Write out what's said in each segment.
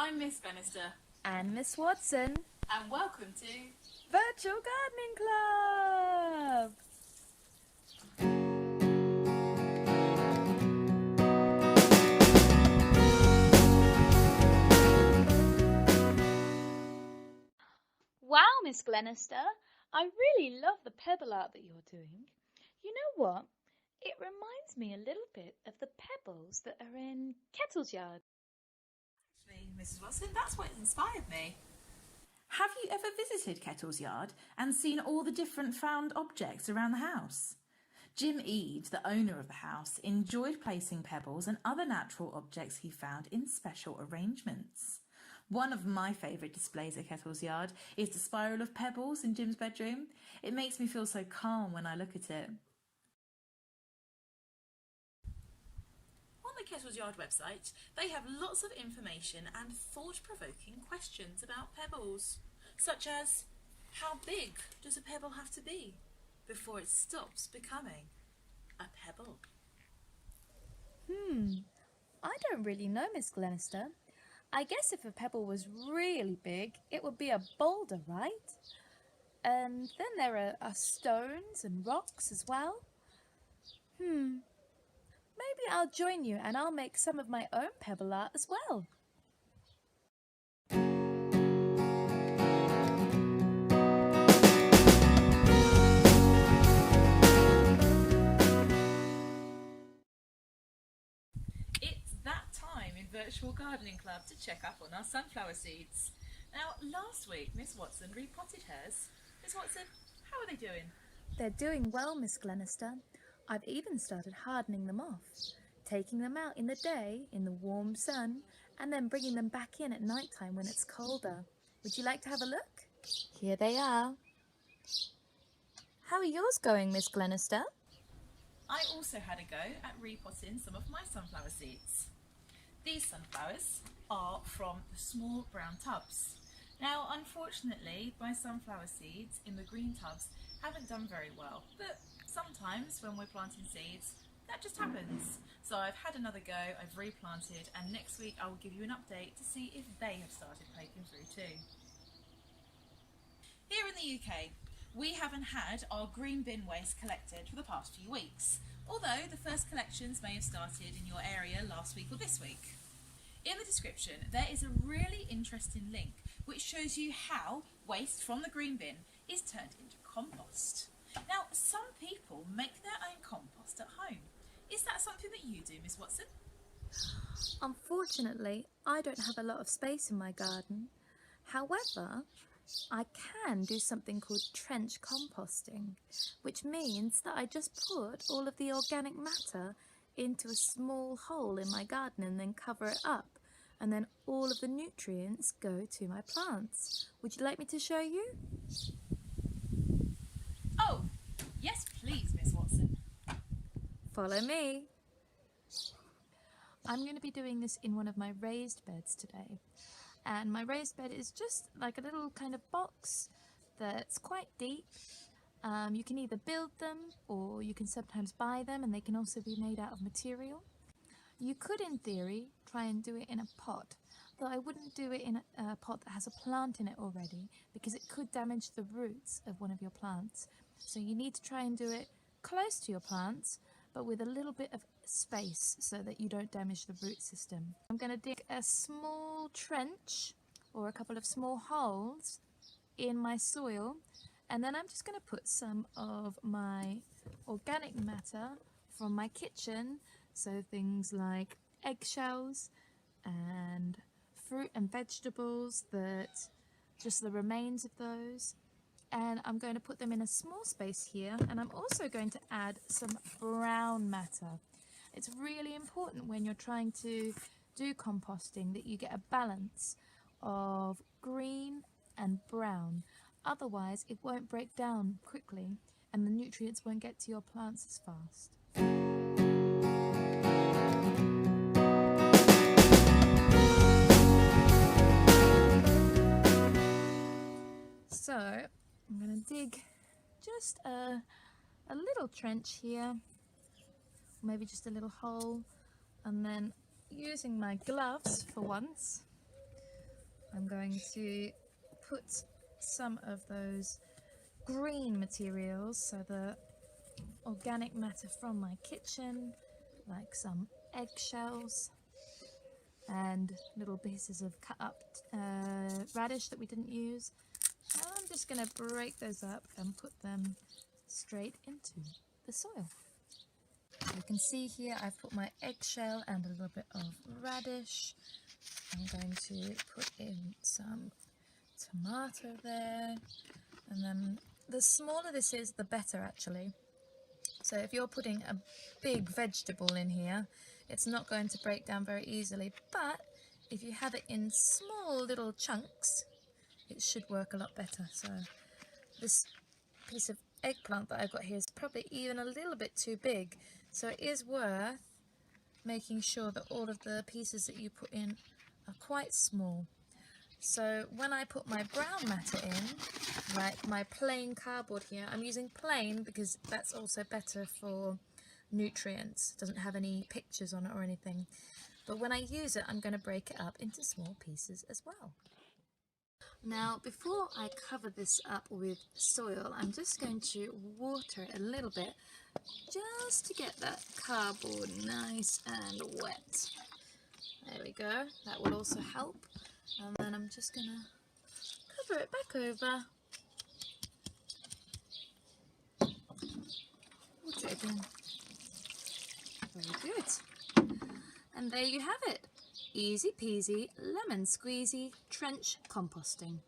I'm Miss Bannister. And Miss Watson. And welcome to Virtual Gardening Club! Wow, Miss Glenister, I really love the pebble art that you're doing. You know what? It reminds me a little bit of the pebbles that are in Kettle's yard. Actually, Mrs. Watson, that's what inspired me. Have you ever visited Kettle's yard and seen all the different found objects around the house? Jim Eaves, the owner of the house, enjoyed placing pebbles and other natural objects he found in special arrangements. One of my favourite displays at Kettle's yard is the spiral of pebbles in Jim's bedroom. It makes me feel so calm when I look at it. On the Kettle's Yard website, they have lots of information and thought-provoking questions about pebbles, such as, how big does a pebble have to be before it stops becoming a pebble? I don't really know, Miss Glenister. I guess if a pebble was really big, it would be a boulder, right? And then there are stones and rocks as well. Maybe I'll join you and I'll make some of my own pebble art as well. It's that time in Virtual Gardening Club to check up on our sunflower seeds. Now, last week, Miss Watson repotted hers. Miss Watson, how are they doing? They're doing well, Miss Glenister. I've even started hardening them off, taking them out in the day in the warm sun, and then bringing them back in at night time when it's colder. Would you like to have a look? Here they are. How are yours going, Miss Glenister? I also had a go at repotting some of my sunflower seeds. These sunflowers are from the small brown tubs. Now, unfortunately, my sunflower seeds in the green tubs haven't done very well, but sometimes when we're planting seeds, that just happens. So I've had another go, I've replanted, and next week I will give you an update to see if they have started poking through too. Here in the UK, we haven't had our green bin waste collected for the past few weeks, although the first collections may have started in your area last week or this week. In the description, there is a really interesting link which shows you how waste from the green bin is turned into compost. Now, some people make their own compost at home. Is that something that you do, Miss Watson? Unfortunately, I don't have a lot of space in my garden. However, I can do something called trench composting, which means that I just put all of the organic matter into a small hole in my garden and then cover it up, and then all of the nutrients go to my plants. Would you like me to show you? Oh, yes please, Miss Watson. Follow me. I'm going to be doing this in one of my raised beds today. And my raised bed is just like a little kind of box that's quite deep. You can either build them or you can sometimes buy them, and they can also be made out of material. You could, in theory, try and do it in a pot, though I wouldn't do it in a pot that has a plant in it already, because it could damage the roots of one of your plants. So you need to try and do it close to your plants, but with a little bit of space so that you don't damage the root system. I'm going to dig a small trench or a couple of small holes in my soil, and then I'm just going to put some of my organic matter from my kitchen, so things like eggshells and fruit and vegetables, just the remains of those. And I'm going to put them in a small space here, and I'm also going to add some brown matter. It's really important when you're trying to do composting that you get a balance of green and brown. Otherwise, it won't break down quickly and the nutrients won't get to your plants as fast. So I'm going to dig just a little trench here, maybe just a little hole, and then using my gloves for once, I'm going to put some of those green materials, so the organic matter from my kitchen, like some eggshells and little pieces of cut up radish that we didn't use. And I'm just going to break those up and put them straight into the soil. You can see here I've put my eggshell and a little bit of radish. I'm going to put in some tomato there, and then the smaller this is the better actually. So if you're putting a big vegetable in here, it's not going to break down very easily, but if you have it in small little chunks, it should work a lot better. So this piece of eggplant that I've got here is probably even a little bit too big, so it is worth making sure that all of the pieces that you put in are quite small. So when I put my brown matter in, like my plain cardboard here, I'm using plain because that's also better for nutrients. It doesn't have any pictures on it or anything. But when I use it, I'm going to break it up into small pieces as well. Now, before I cover this up with soil, I'm just going to water it a little bit just to get that cardboard nice and wet. There we go, that will also help. And then I'm just going to cover it back over. Water it again. Very good. And there you have it. Easy peasy, lemon squeezy, trench composting.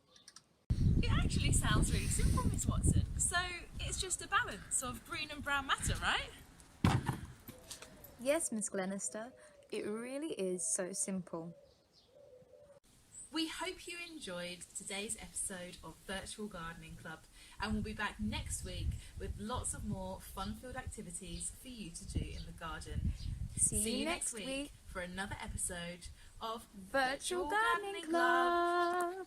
It actually sounds really simple, Miss Watson. So it's just a balance of green and brown matter, right? Yes, Miss Glenister, it really is so simple. We hope you enjoyed today's episode of Virtual Gardening Club, and we'll be back next week with lots of more fun-filled activities for you to do in the garden. See you next week for another episode of Virtual Gardening Club.